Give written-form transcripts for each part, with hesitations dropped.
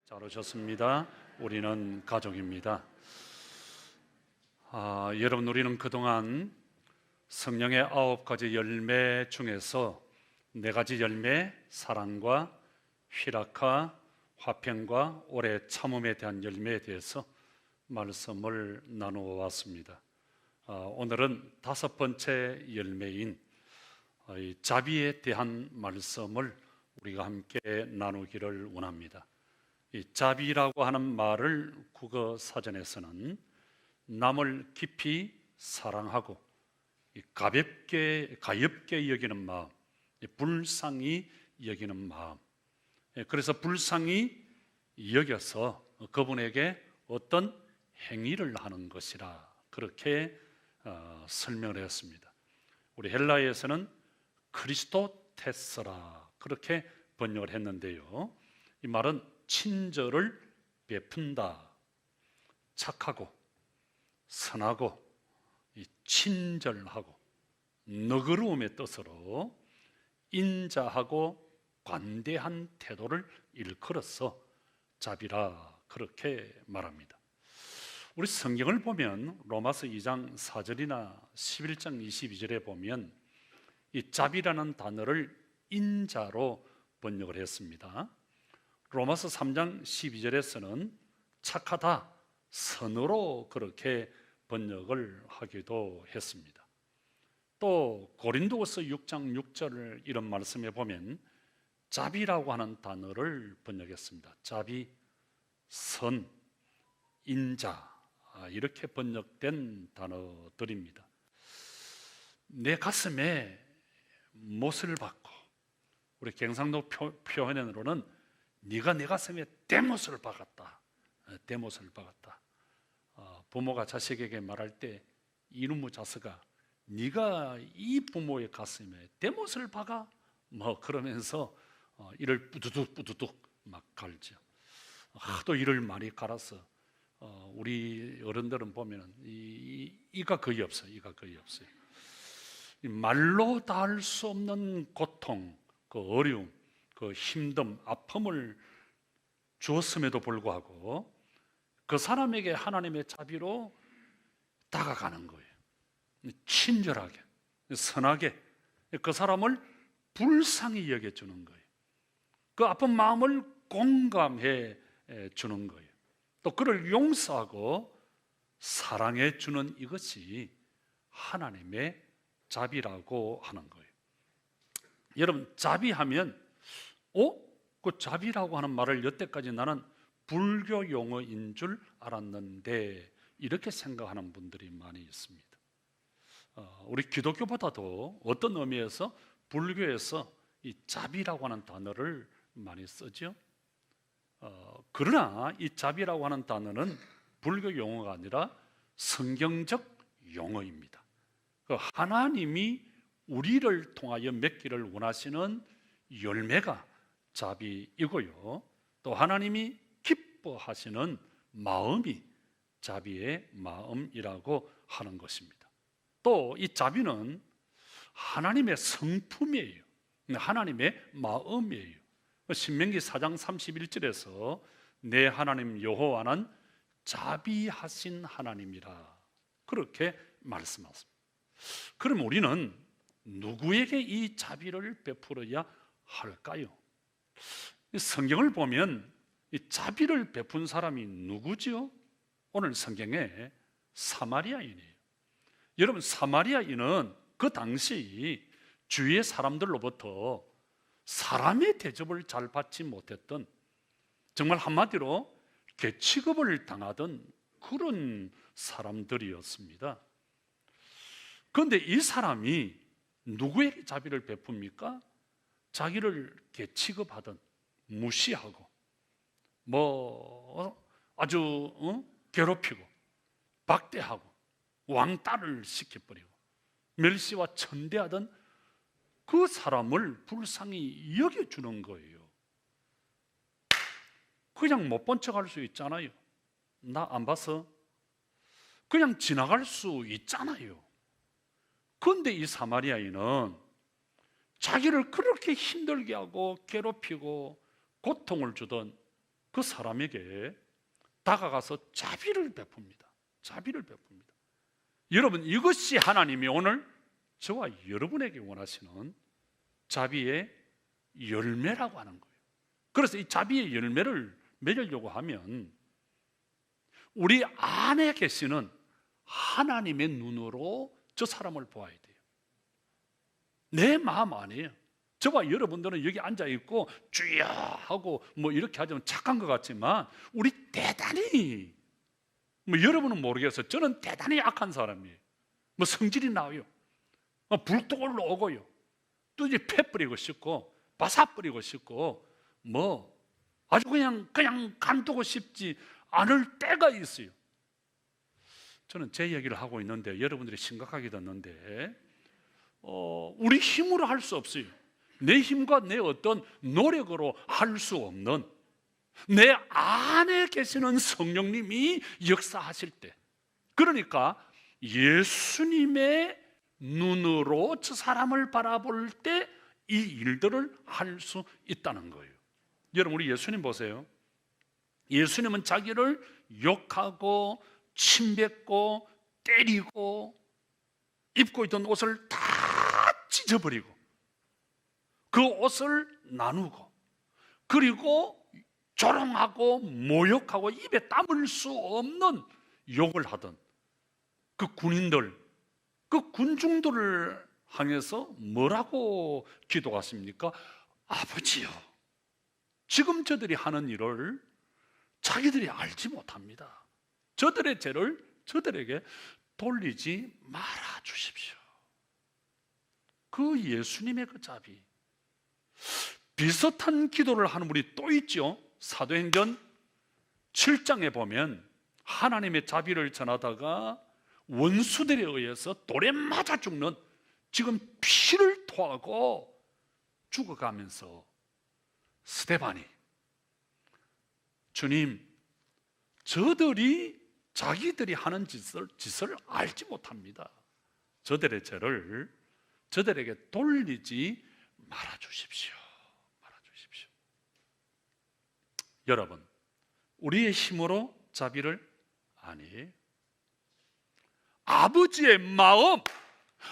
잘 오셨습니다. 우리는 가족입니다. 여러분, 우리는 그동안 성령의 9가지 열매 중에서 4가지 열매, 사랑과 희락과 화평과 오래 참음에 대한 열매에 대해서 말씀을 나누어 왔습니다. 오늘은 5번째 열매인 이 자비에 대한 말씀을 우리가 함께 나누기를 원합니다. 이 자비라고 하는 말을 국어 사전에서는 남을 깊이 사랑하고 가볍게 여기는 마음, 불쌍히 여기는 마음. 그래서 불쌍히 여겨서 그분에게 어떤 행위를 하는 것이라 그렇게 설명을 했습니다. 우리 헬라어에서는 크리스토테스라 그렇게 번역을 했는데요, 이 말은 친절을 베푼다, 착하고 선하고 친절하고 너그러움의 뜻으로 인자하고 관대한 태도를 일컬어서 자비라 그렇게 말합니다. 우리 성경을 보면 로마서 2장 4절이나 11장 22절에 보면 이 자비라는 단어를 인자로 번역을 했습니다. 로마서 3장 12절에서는 착하다, 선으로 그렇게 번역을 하기도 했습니다. 또 고린도후서 6장 6절 이런 말씀에 보면 자비라고 하는 단어를 번역했습니다. 자비, 선, 인자 이렇게 번역된 단어들입니다. 내 가슴에 못을 박고, 우리 경상도 표현으로는 네가 내 가슴에 대못을 박았다. 대못을 박았다. 부모가 자식에게 말할 때 이놈의 자식아, 네가 이 부모의 가슴에 대못을 박아? 그러면서 이를 뿌두둑 막 갈죠. 하도 이를 많이 갈아서 우리 어른들은 보면은 이가 거의 없어요. 이가 거의 없어요. 말로 다 할 수 없는 고통, 그 어려움, 그 힘듦, 아픔을 주었음에도 불구하고 그 사람에게 하나님의 자비로 다가가는 거예요. 친절하게, 선하게 그 사람을 불쌍히 여겨주는 거예요. 그 아픈 마음을 공감해 주는 거예요. 또 그를 용서하고 사랑해 주는 이것이 하나님의 자비라고 하는 거예요. 여러분, 자비하면 그 자비라고 하는 말을 여태까지 나는 불교 용어인 줄 알았는데 이렇게 생각하는 분들이 많이 있습니다. 우리 기독교보다도 어떤 의미에서 불교에서 이 자비라고 하는 단어를 많이 쓰죠. 그러나 이 자비라고 하는 단어는 불교 용어가 아니라 성경적 용어입니다. 하나님이 우리를 통하여 맺기를 원하시는 열매가 자비이고요, 또 하나님이 기뻐하시는 마음이 자비의 마음이라고 하는 것입니다. 또 이 자비는 하나님의 성품이에요. 하나님의 마음이에요. 신명기 4장 31절에서 내 하나님 여호와는 자비하신 하나님이라 그렇게 말씀하십니다. 그럼 우리는 누구에게 이 자비를 베풀어야 할까요? 성경을 보면 이 자비를 베푼 사람이 누구지요? 오늘 성경에 사마리아인이에요. 여러분, 사마리아인은 그 당시 주위의 사람들로부터 사람의 대접을 잘 받지 못했던, 정말 한마디로 개취급을 당하던 그런 사람들이었습니다. 그런데 이 사람이 누구에게 자비를 베풉니까? 자기를 개취급하던, 무시하고 아주 괴롭히고 박대하고 왕따를 시켜버리고 멸시와 천대하던 그 사람을 불쌍히 여겨주는 거예요. 그냥 못 본 척 할 수 있잖아요. 나 안 봐서 그냥 지나갈 수 있잖아요. 그런데 이 사마리아인은 자기를 그렇게 힘들게 하고 괴롭히고 고통을 주던 그 사람에게 다가가서 자비를 베풉니다. 자비를 베풉니다. 여러분, 이것이 하나님이 오늘 저와 여러분에게 원하시는 자비의 열매라고 하는 거예요. 그래서 이 자비의 열매를 맺으려고 하면 우리 안에 계시는 하나님의 눈으로 저 사람을 보아야 돼요. 내 마음 안에요. 저와 여러분들은 여기 앉아있고 주여 하고 뭐 이렇게 하자면 착한 것 같지만 우리 대단히, 뭐 여러분은 모르겠어요. 저는 대단히 악한 사람이에요. 뭐 성질이 나요. 불똥을 오고요. 또 이제 패 뿌리고 싶고 바사 뿌리고 싶고 뭐 아주 그냥 간두고 싶지 않을 때가 있어요. 저는 제 얘기를 하고 있는데 여러분들이 심각하게 듣는데 우리 힘으로 할 수 없어요. 내 힘과 내 어떤 노력으로 할 수 없는 내 안에 계시는 성령님이 역사하실 때, 그러니까 예수님의 눈으로 저 사람을 바라볼 때 이 일들을 할 수 있다는 거예요. 여러분, 우리 예수님 보세요. 예수님은 자기를 욕하고 침뱉고 때리고 입고 있던 옷을 다 찢어버리고 그 옷을 나누고 그리고 조롱하고 모욕하고 입에 담을 수 없는 욕을 하던 그 군인들, 그 군중들을 향해서 뭐라고 기도하십니까? 아버지요, 지금 저들이 하는 일을 자기들이 알지 못합니다. 저들의 죄를 저들에게 돌리지 말아 주십시오. 그 예수님의 그 자비, 비슷한 기도를 하는 분이 또 있죠. 사도행전 7장에 보면 하나님의 자비를 전하다가 원수들에 의해서 돌에 맞아 죽는, 지금 피를 토하고 죽어가면서 스데반이, 주님, 저들이 자기들이 하는 짓을 알지 못합니다. 저들의 죄를 저들에게 돌리지 말아주십시오. 말아주십시오. 여러분, 우리의 힘으로 자비를 아니, 아버지의 마음,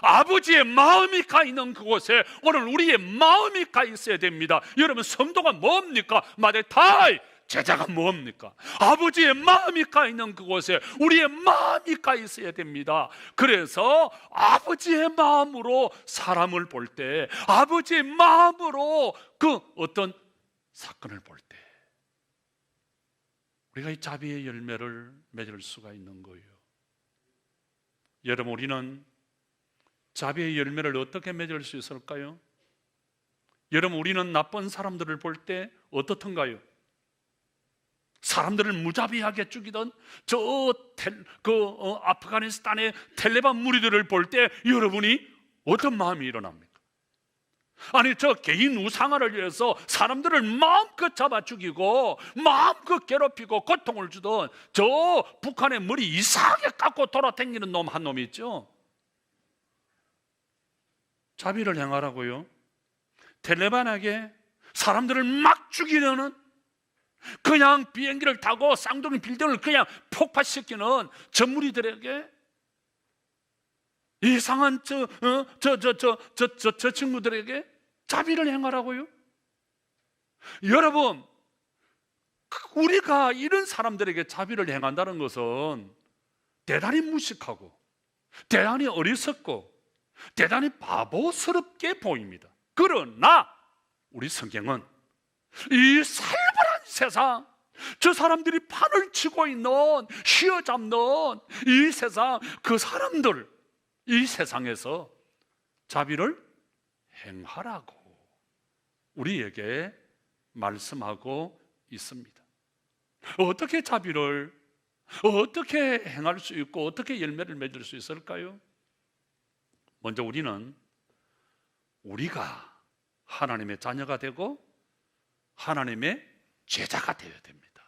아버지의 마음이 가 있는 그곳에 오늘 우리의 마음이 가 있어야 됩니다. 여러분, 성도가 뭡니까? 마데타이, 제자가 뭡니까? 아버지의 마음이 가 있는 그곳에 우리의 마음이 가 있어야 됩니다. 그래서 아버지의 마음으로 사람을 볼 때, 아버지의 마음으로 그 어떤 사건을 볼 때 우리가 이 자비의 열매를 맺을 수가 있는 거예요. 여러분, 우리는 자비의 열매를 어떻게 맺을 수 있을까요? 여러분, 우리는 나쁜 사람들을 볼 때 어떻던가요? 사람들을 무자비하게 죽이던 아프가니스탄의 텔레반 무리들을 볼 때 여러분이 어떤 마음이 일어납니까? 아니, 저 개인 우상화를 위해서 사람들을 마음껏 잡아 죽이고 마음껏 괴롭히고 고통을 주던 저 북한의 머리 이상하게 깎고 돌아다니는 놈 한 놈이 있죠. 자비를 행하라고요? 텔레반에게 사람들을 막 죽이려는, 그냥 비행기를 타고 쌍둥이 빌딩을 그냥 폭파시키는 저 무리들에게 이상한 저 친구들에게 자비를 행하라고요? 여러분, 우리가 이런 사람들에게 자비를 행한다는 것은 대단히 무식하고 대단히 어리석고 대단히 바보스럽게 보입니다. 그러나 우리 성경은 이 살벌한 세상, 저 사람들이 판을 치고 있는, 휘어잡는 이 세상, 그 사람들, 이 세상에서 자비를 행하라고 우리에게 말씀하고 있습니다. 어떻게 자비를 어떻게 행할 수 있고 어떻게 열매를 맺을 수 있을까요? 먼저 우리가 하나님의 자녀가 되고 하나님의 제자가 되어야 됩니다.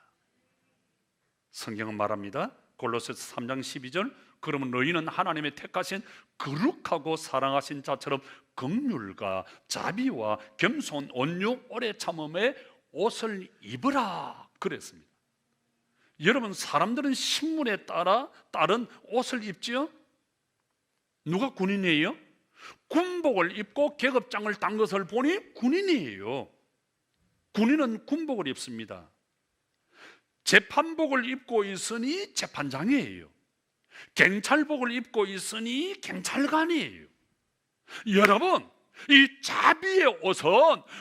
성경은 말합니다. 골로새서 3장 12절, 그러면 너희는 하나님의 택하신 거룩하고 사랑하신 자처럼 긍휼과 자비와 겸손, 온유, 오래 참음에 옷을 입으라 그랬습니다. 여러분, 사람들은 신분에 따른 옷을 입지요. 누가 군인이에요? 군복을 입고 계급장을 딴 것을 보니 군인이에요. 군인은 군복을 입습니다. 재판복을 입고 있으니 재판장이에요. 경찰복을 입고 있으니 경찰관이에요. 여러분, 이 자비의 옷은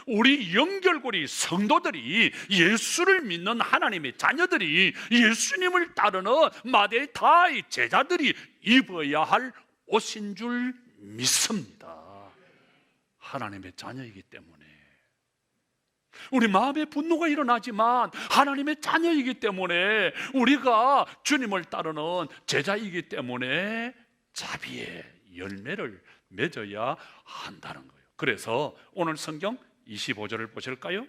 우리 연결고리 성도들이, 예수를 믿는 하나님의 자녀들이, 예수님을 따르는 마데타의 제자들이 입어야 할 옷인 줄 믿습니다. 하나님의 자녀이기 때문에. 우리 마음에 분노가 일어나지만 하나님의 자녀이기 때문에, 우리가 주님을 따르는 제자이기 때문에 자비의 열매를 맺어야 한다는 거예요. 그래서 오늘 성경 25절을 보실까요?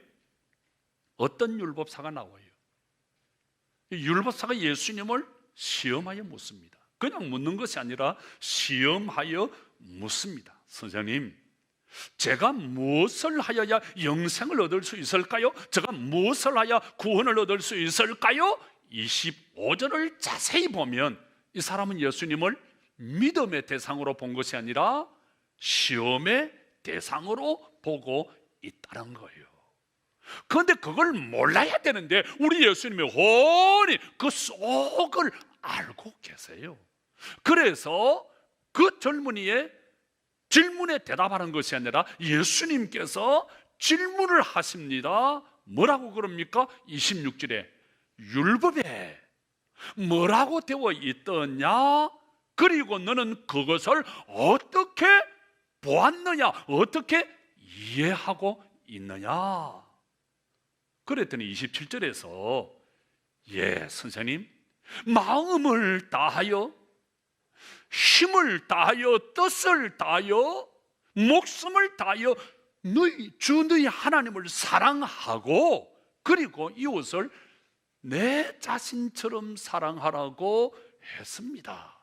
어떤 율법사가 나와요. 이 율법사가 예수님을 시험하여 묻습니다. 그냥 묻는 것이 아니라 시험하여 묻습니다. 선생님, 제가 무엇을 하여야 영생을 얻을 수 있을까요? 제가 무엇을 하여 구원을 얻을 수 있을까요? 25절을 자세히 보면 이 사람은 예수님을 믿음의 대상으로 본 것이 아니라 시험의 대상으로 보고 있다는 거예요. 그런데 그걸 몰라야 되는데 우리 예수님이 훤히 그 속을 알고 계세요. 그래서 그 젊은이의 질문에 대답하는 것이 아니라 예수님께서 질문을 하십니다. 뭐라고 그럽니까? 26절에 율법에 뭐라고 되어 있더냐? 그리고 너는 그것을 어떻게 보았느냐? 어떻게 이해하고 있느냐? 그랬더니 27절에서 선생님, 마음을 다하여, 힘을 다하여, 뜻을 다하여, 목숨을 다하여 주 너희 하나님을 사랑하고, 그리고 이웃을 내 자신처럼 사랑하라고 했습니다.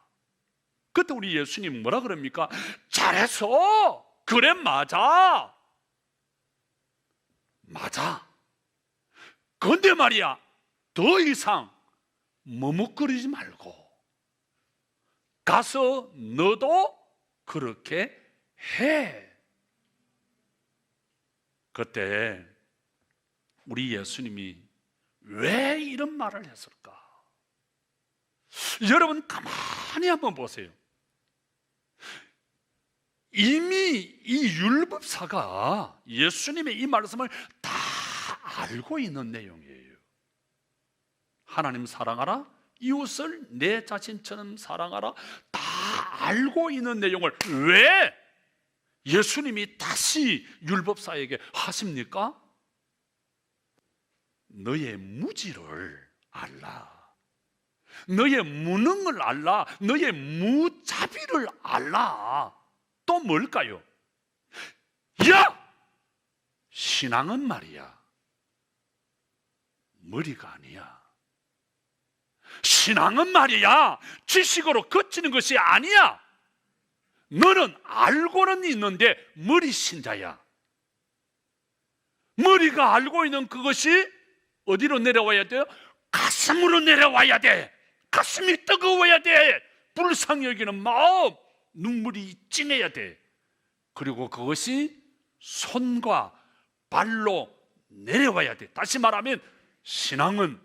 그때 우리 예수님 뭐라 그럽니까? 잘했어. 그래, 맞아. 그런데 말이야, 더 이상 머뭇거리지 말고 가서 너도 그렇게 해. 그때 우리 예수님이 왜 이런 말을 했을까? 여러분, 가만히 한번 보세요. 이미 이 율법사가 예수님의 이 말씀을 다 알고 있는 내용이에요. 하나님 사랑하라, 이웃을 내 자신처럼 사랑하라, 다 알고 있는 내용을 왜 예수님이 다시 율법사에게 하십니까? 너의 무지를 알라, 너의 무능을 알라, 너의 무자비를 알라. 또 뭘까요? 신앙은 말이야, 머리가 아니야. 신앙은 말이야, 지식으로 그치는 것이 아니야. 너는 알고는 있는데 머리 신자야. 머리가 알고 있는 그것이 어디로 내려와야 돼요? 가슴으로 내려와야 돼. 가슴이 뜨거워야 돼. 불쌍히 여기는 마음, 눈물이 찡해야 돼. 그리고 그것이 손과 발로 내려와야 돼. 다시 말하면 신앙은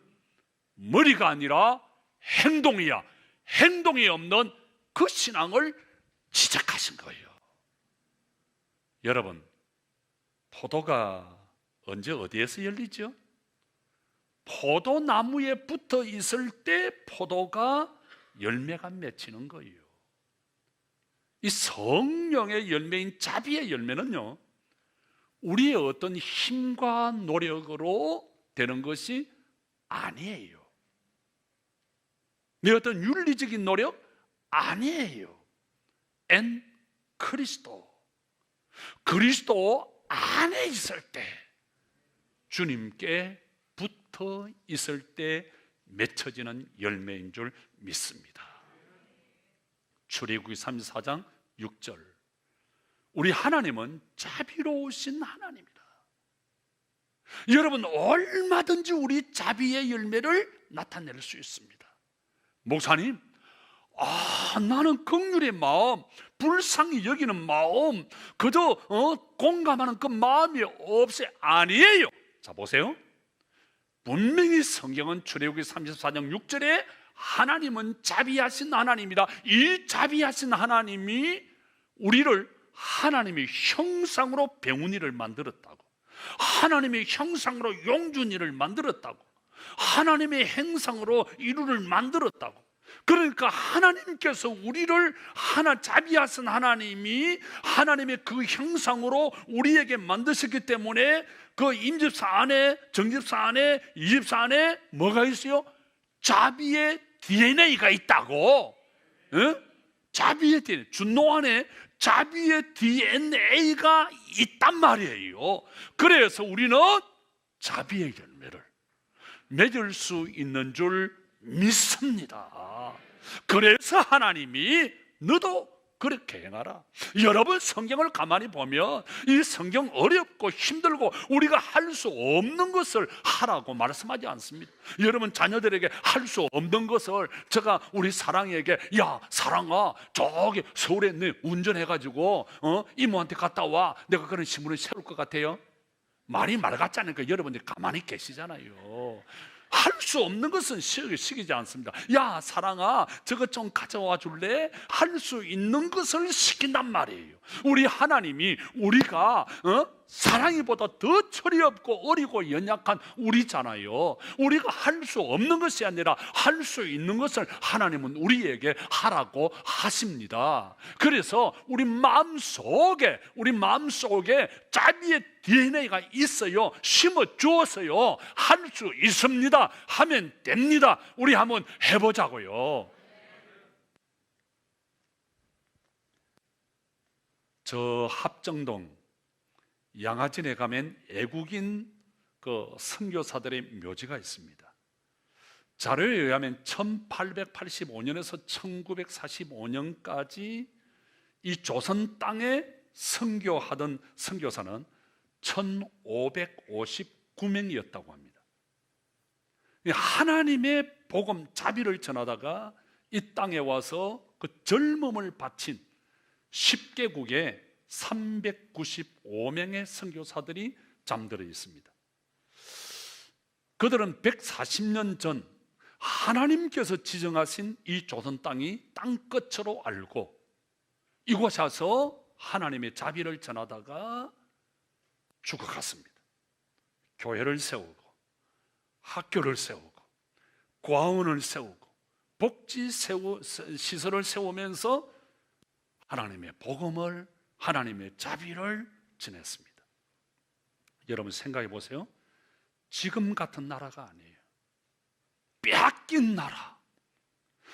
머리가 아니라 행동이야. 행동이 없는 그 신앙을 지적하신 거예요. 여러분, 포도가 언제 어디에서 열리죠? 포도나무에 붙어 있을 때 포도가 열매가 맺히는 거예요. 이 성령의 열매인 자비의 열매는요, 우리의 어떤 힘과 노력으로 되는 것이 아니에요. 내 어떤 윤리적인 노력 아니에요. 그리스도 안에 있을 때, 주님께 붙어 있을 때 맺혀지는 열매인 줄 믿습니다. 출애굽기 34장 6절, 우리 하나님은 자비로우신 하나님이다. 여러분, 얼마든지 우리 자비의 열매를 나타낼 수 있습니다. 목사님, 나는 긍휼의 마음, 불쌍히 여기는 마음, 그저 공감하는 그 마음이 없어요. 아니에요. 자, 보세요. 분명히 성경은 출애굽기 34장 6절에 하나님은 자비하신 하나님이다. 이 자비하신 하나님이 우리를 하나님의 형상으로 병훈이를 만들었다고, 하나님의 형상으로 용준이를 만들었다고, 하나님의 형상으로 이루를 만들었다고. 그러니까 하나님께서 우리를 자비하신 하나님이 하나님의 그 형상으로 우리에게 만드셨기 때문에 그 임집사 안에, 정집사 안에, 이집사 안에 뭐가 있어요? 자비의 DNA가 있다고. 자비의 DNA, 준노 안에 자비의 DNA가 있단 말이에요. 그래서 우리는 자비의 열매를 맺을 수 있는 줄 믿습니다. 그래서 하나님이 너도 그렇게 행하라. 여러분, 성경을 가만히 보면 이 성경 어렵고 힘들고 우리가 할 수 없는 것을 하라고 말씀하지 않습니다. 여러분, 자녀들에게 할 수 없는 것을 제가 우리 사랑에게, 야 사랑아, 저기 서울에 네 운전해가지고 이모한테 갔다 와, 내가 그런 신문을 세울 것 같아요? 말이 말 같지 않으니까 여러분들이 가만히 계시잖아요. 할 수 없는 것은 시키지 않습니다. 야 사랑아, 저거 좀 가져와 줄래? 할 수 있는 것을 시킨단 말이에요. 우리 하나님이 우리가 사랑이보다 더 철이 없고 어리고 연약한 우리잖아요. 우리가 할 수 없는 것이 아니라 할 수 있는 것을 하나님은 우리에게 하라고 하십니다. 그래서 우리 마음속에 자비의 DNA가 있어요. 심어 주었어요. 할 수 있습니다. 하면 됩니다. 우리 한번 해보자고요. 저 합정동 양화진에 가면 애국인 그 선교사들의 묘지가 있습니다. 자료에 의하면 1885년에서 1945년까지 이 조선 땅에 선교하던 선교사는 1559명이었다고 합니다. 하나님의 복음, 자비를 전하다가 이 땅에 와서 그 젊음을 바친 10개국에 395명의 선교사들이 잠들어 있습니다. 그들은 140년 전 하나님께서 지정하신 이 조선 땅이 땅끝으로 알고 이곳에 와서 하나님의 자비를 전하다가 죽어갔습니다. 교회를 세우고 학교를 세우고 과원을 세우고 복지 시설을 세우면서 하나님의 복음을, 하나님의 자비를 전했습니다. 여러분 생각해 보세요. 지금 같은 나라가 아니에요. 빼앗긴 나라,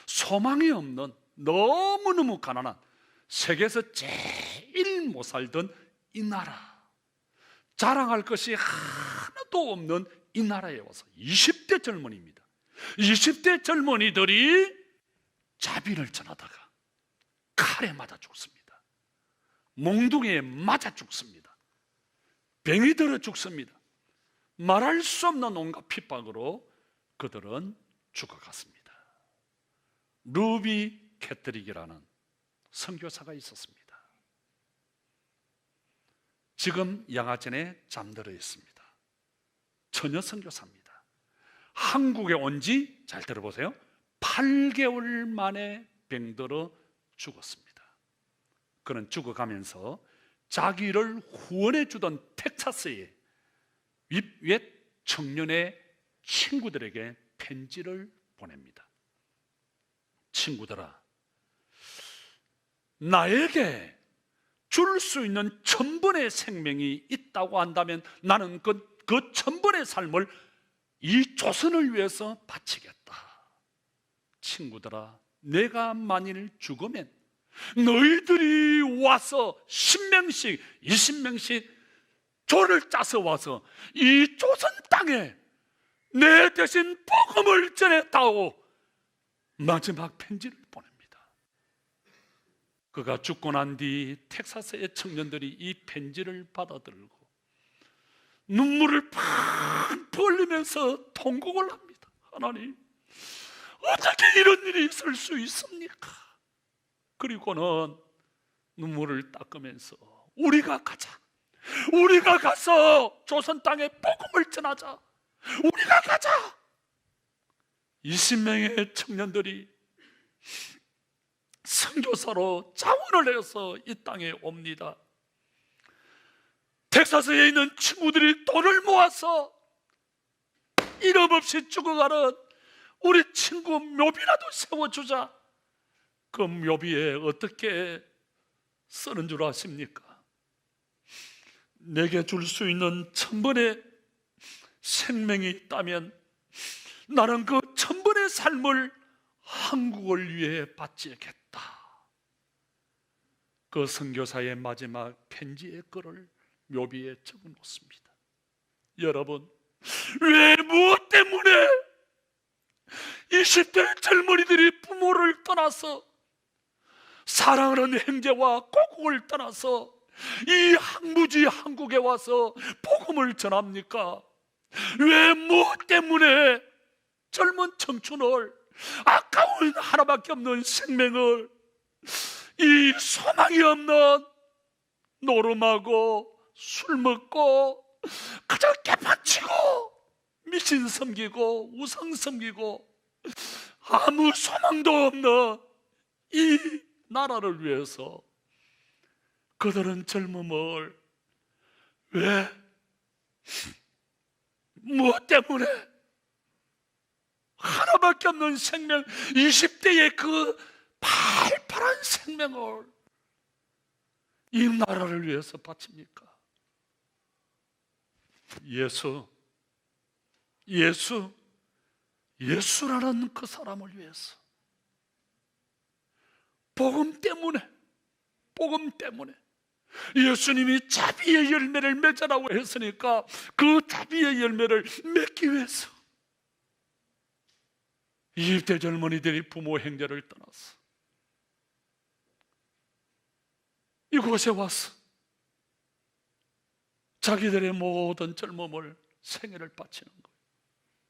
소망이 없는, 너무너무 가난한, 세계에서 제일 못 살던 이 나라, 자랑할 것이 하나도 없는 이 나라에 와서 20대 젊은이입니다. 20대 젊은이들이 자비를 전하다가 칼에 맞아 죽습니다. 몽둥이에 맞아 죽습니다. 병이 들어 죽습니다. 말할 수 없는 온갖 핍박으로 그들은 죽어갔습니다. 루비 캐트릭이라는 선교사가 있었습니다. 지금 양화진에 잠들어 있습니다. 처녀 선교사입니다. 한국에 온 지, 잘 들어보세요, 8개월 만에 병들어 죽었습니다. 그는 죽어가면서 자기를 후원해 주던 텍사스의 옛 청년의 친구들에게 편지를 보냅니다. 친구들아, 나에게 줄 수 있는 1000번의 생명이 있다고 한다면 나는 그 1000번의 삶을 이 조선을 위해서 바치겠다. 친구들아, 내가 만일 죽으면 너희들이 와서 10명씩 20명씩 조를 짜서 와서 이 조선 땅에 내 대신 복음을 전했다고 마지막 편지를 보냅니다. 그가 죽고 난 뒤 텍사스의 청년들이 이 편지를 받아들고 눈물을 팍 벌리면서 통곡을 합니다. 하나님, 어떻게 이런 일이 있을 수 있습니까? 그리고는 눈물을 닦으면서 우리가 가자, 우리가 가서 조선 땅에 복음을 전하자, 우리가 가자. 20명의 청년들이 선교사로 자원을 내서 이 땅에 옵니다. 텍사스에 있는 친구들이 돈을 모아서 이름 없이 죽어가는 우리 친구 묘비라도 세워주자. 그 묘비에 어떻게 쓰는 줄 아십니까? 내게 줄 수 있는 1000번의 생명이 있다면 나는 그 1000번의 삶을 한국을 위해 바치겠다. 그 선교사의 마지막 편지의 글을 묘비에 적어 놓습니다. 여러분, 왜 무엇 때문에 20대 젊은이들이 부모를 떠나서 사랑하는 형제와 고국을 떠나서 이 항무지 한국에 와서 복음을 전합니까? 왜 무엇 때문에 젊은 청춘을, 아까운 하나밖에 없는 생명을 이 소망이 없는 노름하고 술 먹고 그저 개판치고 미신 섬기고 우상 섬기고 아무 소망도 없는 이 나라를 위해서 그들은 젊음을 왜, 무엇 때문에 하나밖에 없는 생명, 20대의 그 팔팔한 생명을 이 나라를 위해서 바칩니까? 예수라는 그 사람을 위해서, 복음 때문에 예수님이 자비의 열매를 맺으라고 했으니까 그 자비의 열매를 맺기 위해서 20대 젊은이들이 부모 형제를 떠나서 이곳에 와서 자기들의 모든 젊음을, 생애를 바치는 거예요.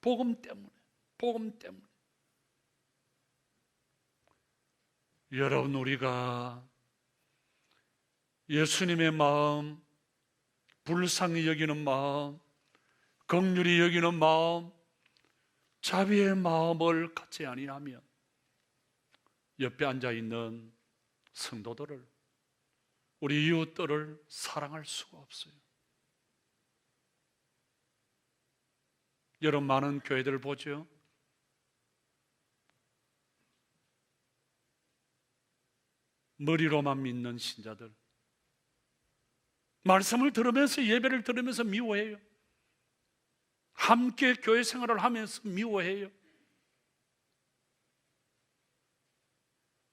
복음 때문에. 여러분, 우리가 예수님의 마음, 불쌍히 여기는 마음, 긍휼히 여기는 마음, 자비의 마음을 갖지 아니하면 옆에 앉아있는 성도들을, 우리 이웃들을 사랑할 수가 없어요. 여러분, 많은 교회들 보죠? 머리로만 믿는 신자들, 말씀을 들으면서, 예배를 들으면서 미워해요. 함께 교회 생활을 하면서 미워해요.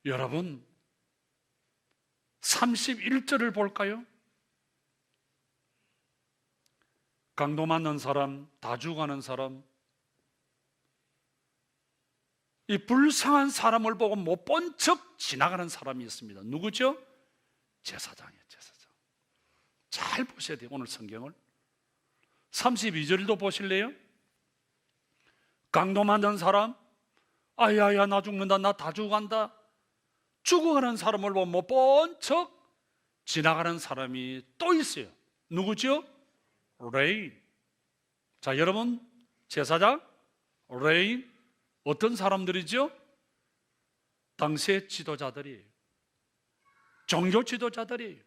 여러분, 31절을 볼까요? 강도 맞는 사람, 다 죽어가는 사람, 이 불쌍한 사람을 보고 못 본 척 지나가는 사람이 있습니다. 누구죠? 제사장이에요. 제사장. 잘 보셔야 돼요, 오늘 성경을. 32절도 보실래요? 강도 맞는 사람, 아야야 나 죽는다, 나 다 죽어간다. 죽어가는 사람을 보고 못 본 척 지나가는 사람이 또 있어요. 누구죠? 레인. 자, 여러분, 제사장, 레인, 어떤 사람들이죠? 당시의 지도자들이, 종교 지도자들이,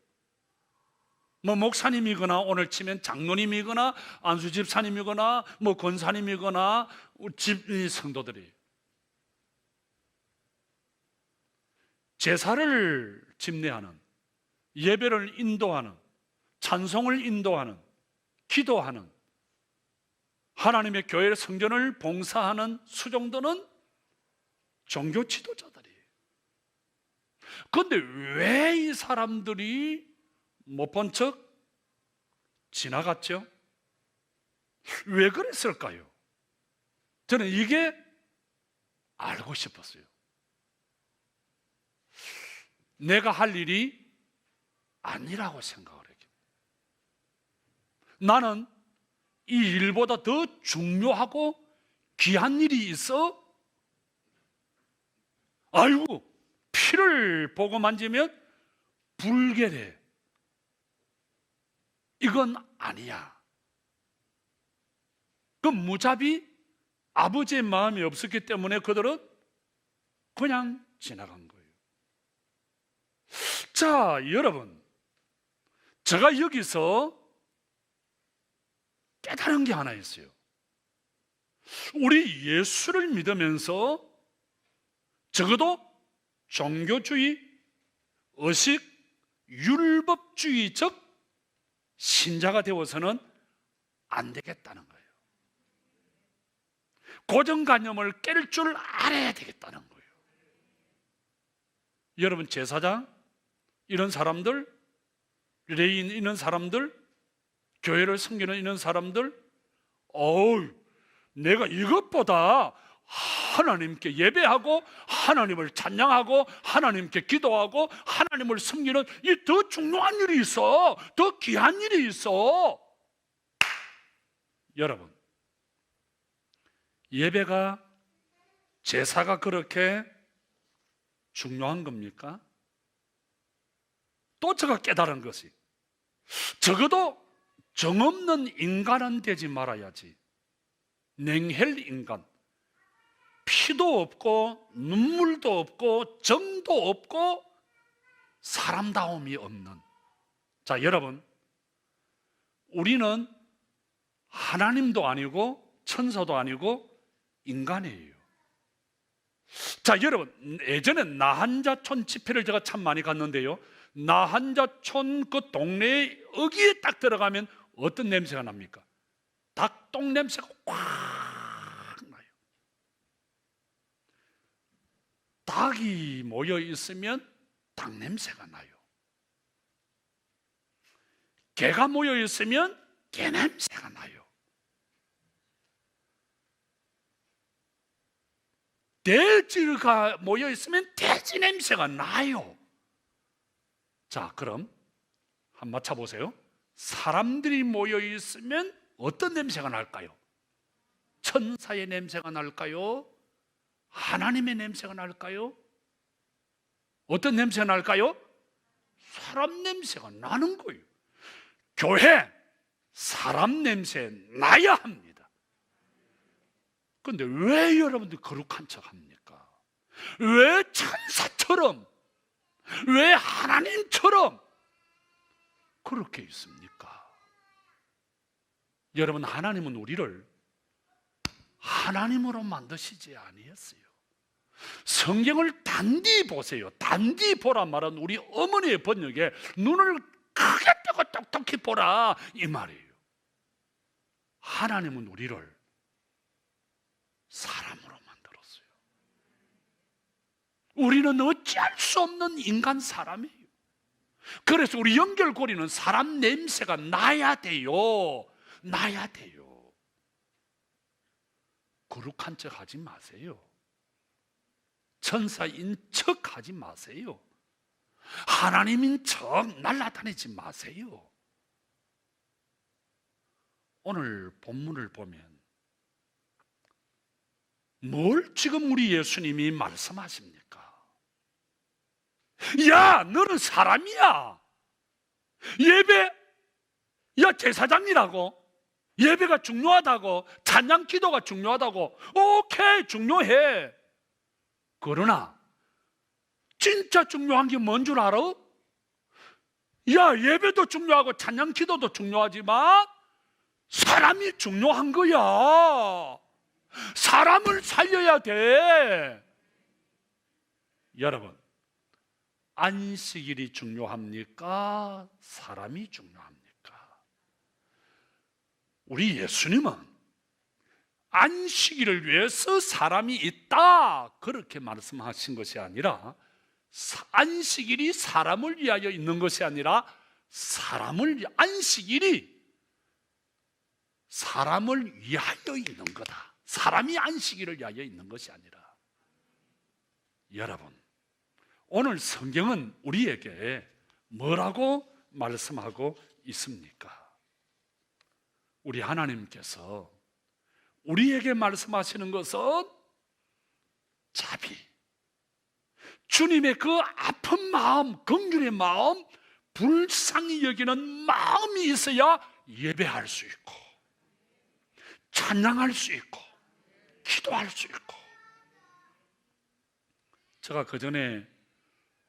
뭐 목사님이거나 오늘 치면 장로님이거나 안수 집사님이거나 뭐 권사님이거나 집 성도들이 제사를 집례하는, 예배를 인도하는, 찬송을 인도하는, 기도하는, 하나님의 교회의 성전을 봉사하는 수종도는 종교 지도자들이에요. 그런데 왜 이 사람들이 못 본 척 지나갔죠? 왜 그랬을까요? 저는 이게 알고 싶었어요. 내가 할 일이 아니라고 생각을 해요. 나는 이 일보다 더 중요하고 귀한 일이 있어? 아이고, 피를 보고 만지면 불결해. 이건 아니야. 그 무자비 아버지의 마음이 없었기 때문에 그들은 그냥 지나간 거예요. 자, 여러분, 제가 여기서 깨달은 게 하나 있어요. 우리 예수를 믿으면서 적어도 종교주의, 의식, 율법주의적 신자가 되어서는 안 되겠다는 거예요. 고정관념을 깰 줄 알아야 되겠다는 거예요. 여러분, 제사장 이런 사람들, 레인 이런 사람들, 교회를 섬기는 이런 사람들, 내가 이것보다 하나님께 예배하고 하나님을 찬양하고 하나님께 기도하고 하나님을 섬기는 이 더 중요한 일이 있어. 더 귀한 일이 있어. 여러분, 예배가, 제사가 그렇게 중요한 겁니까? 또 제가 깨달은 것이, 적어도 정없는 인간은 되지 말아야지. 냉혈 인간, 피도 없고 눈물도 없고 정도 없고 사람다움이 없는. 자, 여러분, 우리는 하나님도 아니고 천사도 아니고 인간이에요. 자, 여러분, 예전에 나한자촌 집회를 제가 참 많이 갔는데요, 나한자촌 그 동네에 여기에 딱 들어가면 어떤 냄새가 납니까? 닭똥 냄새가 확 나요. 닭이 모여 있으면 닭 냄새가 나요. 개가 모여 있으면 개 냄새가 나요. 돼지가 모여 있으면 돼지 냄새가 나요. 자, 그럼 한번 맞춰보세요. 사람들이 모여 있으면 어떤 냄새가 날까요? 천사의 냄새가 날까요? 하나님의 냄새가 날까요? 어떤 냄새가 날까요? 사람 냄새가 나는 거예요. 교회, 사람 냄새 나야 합니다. 그런데 왜 여러분들 거룩한 척 합니까? 왜 천사처럼, 왜 하나님처럼 그렇게 있습니까? 여러분, 하나님은 우리를 하나님으로 만드시지 아니했어요. 성경을 단디 보세요. 단디 보라 말은 우리 어머니의 번역에 눈을 크게 뜨고 똑똑히 보라 이 말이에요. 하나님은 우리를 사람으로 만들었어요. 우리는 어찌할 수 없는 인간 사람이에요. 그래서 우리 연결고리는 사람 냄새가 나야 돼요. 나야 돼요. 거룩한 척 하지 마세요. 천사인 척 하지 마세요. 하나님인 척 날아다니지 마세요. 오늘 본문을 보면 뭘 지금 우리 예수님이 말씀하십니까? 야, 너는 사람이야. 예배, 야, 제사장이라고. 예배가 중요하다고, 찬양 기도가 중요하다고. 오케이, 중요해. 그러나 진짜 중요한 게 뭔 줄 알아? 야, 예배도 중요하고 찬양 기도도 중요하지만 사람이 중요한 거야. 사람을 살려야 돼. 여러분, 안식일이 중요합니까? 사람이 중요합니까? 우리 예수님은 안식일을 위해서 사람이 있다 그렇게 말씀하신 것이 아니라, 안식일이 사람을 위하여 있는 것이 아니라 안식일이 사람을 위하여 있는 거다. 사람이 안식일을 위하여 있는 것이 아니라. 여러분, 오늘 성경은 우리에게 뭐라고 말씀하고 있습니까? 우리 하나님께서 우리에게 말씀하시는 것은 자비, 주님의 그 아픈 마음, 긍휼의 마음, 불쌍히 여기는 마음이 있어야 예배할 수 있고 찬양할 수 있고 기도할 수 있고. 제가 그전에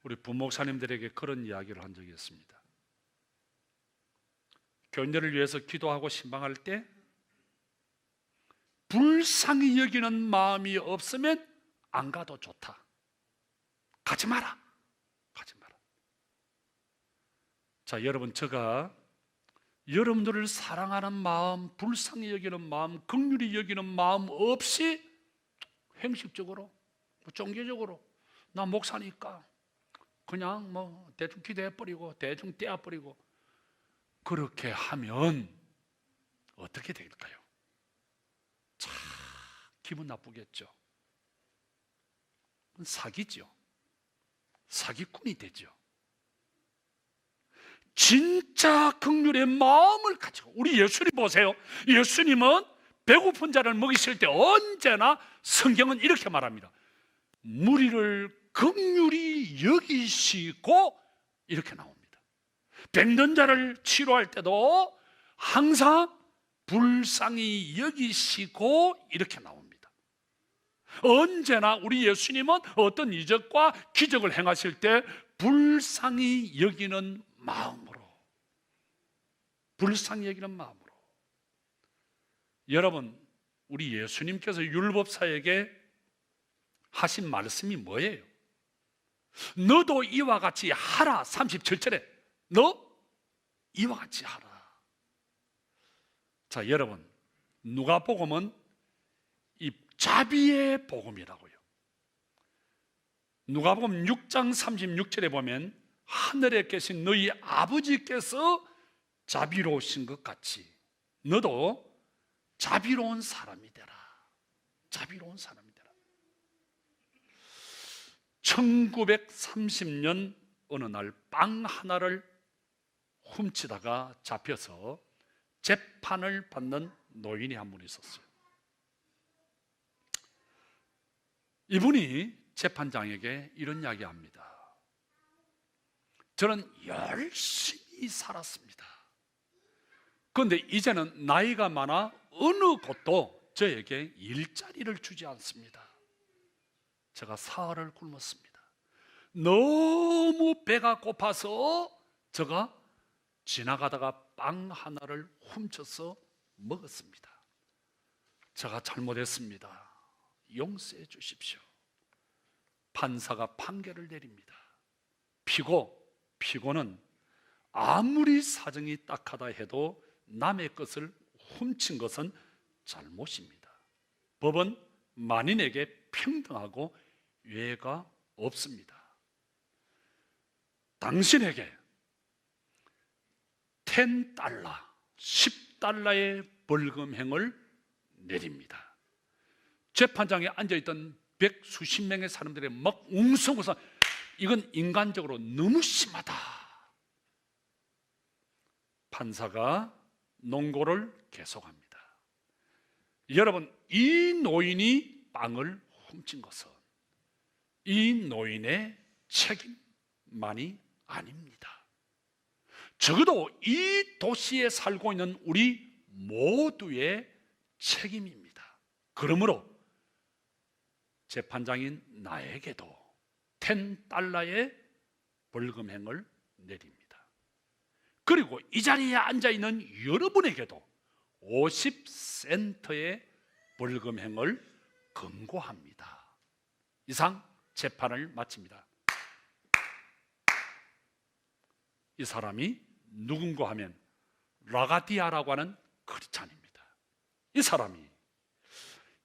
우리 부목사님들에게 그런 이야기를 한 적이 있습니다. 교인들을 위해서 기도하고 신방할 때 불쌍히 여기는 마음이 없으면 안 가도 좋다. 가지 마라. 가지 마라. 자, 여러분, 제가 여러분들을 사랑하는 마음, 불쌍히 여기는 마음, 긍휼히 여기는 마음 없이 형식적으로, 종교적으로 나 목사니까 그냥 대충 기도해버리고 대충 떼어버리고 그렇게 하면 어떻게 될까요? 참 기분 나쁘겠죠. 사기죠. 사기꾼이 되죠. 진짜 긍휼의 마음을 가지고, 우리 예수님 보세요. 예수님은 배고픈 자를 먹이실 때 언제나 성경은 이렇게 말합니다. 무리를 긍휼히 여기시고, 이렇게 나옵니다. 병든 자를 치료할 때도 항상 불쌍히 여기시고, 이렇게 나옵니다. 언제나 우리 예수님은 어떤 이적과 기적을 행하실 때 불쌍히 여기는 마음으로, 불쌍히 여기는 마음으로. 여러분, 우리 예수님께서 율법사에게 하신 말씀이 뭐예요? 너도 이와 같이 하라. 37절에 너 이와 같이 하라. 자, 여러분, 누가복음은 이 자비의 복음이라고요. 누가복음 6장 36절에 보면 하늘에 계신 너희 아버지께서 자비로우신 것 같이 너도 자비로운 사람이 되라. 자비로운 사람이 되라. 1930년 어느 날 빵 하나를 훔치다가 잡혀서 재판을 받는 노인이 한 분 있었어요. 이분이 재판장에게 이런 이야기합니다. 저는 열심히 살았습니다. 그런데 이제는 나이가 많아 어느 곳도 저에게 일자리를 주지 않습니다. 제가 사흘을 굶었습니다. 너무 배가 고파서 제가 지나가다가 빵 하나를 훔쳐서 먹었습니다. 제가 잘못했습니다. 용서해 주십시오. 판사가 판결을 내립니다. 피고는 아무리 사정이 딱하다 해도 남의 것을 훔친 것은 잘못입니다. 법은 만인에게 평등하고 예외가 없습니다. 당신에게 $10, $10의 벌금형을 내립니다. 재판장에 앉아있던 백수십 명의 사람들이 막 웅성해서 이건 인간적으로 너무 심하다. 판사가 논고를 계속합니다. 여러분, 이 노인이 빵을 훔친 것은 이 노인의 책임만이 아닙니다. 적어도 이 도시에 살고 있는 우리 모두의 책임입니다. 그러므로 재판장인 나에게도 $10의 벌금형을 내립니다. 그리고 이 자리에 앉아있는 여러분에게도 50센트의 벌금형을 금고합니다. 이상 재판을 마칩니다. 이 사람이 누군가 하면 라가디아라고 하는 크리스찬입니다. 이 사람이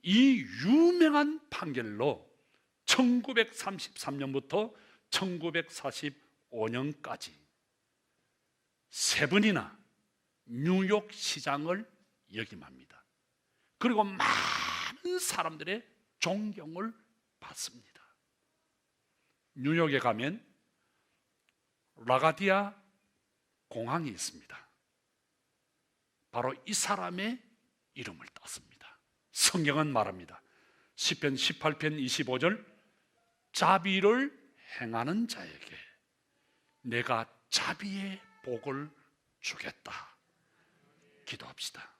이 유명한 판결로 1933년부터 1945년까지 세 번이나 뉴욕 시장을 역임합니다. 그리고 많은 사람들의 존경을 받습니다. 뉴욕에 가면 라가디아 공항이 있습니다. 바로 이 사람의 이름을 땄습니다. 성경은 말합니다. 시편 18편 25절, 자비를 행하는 자에게 내가 자비의 복을 주겠다. 기도합시다.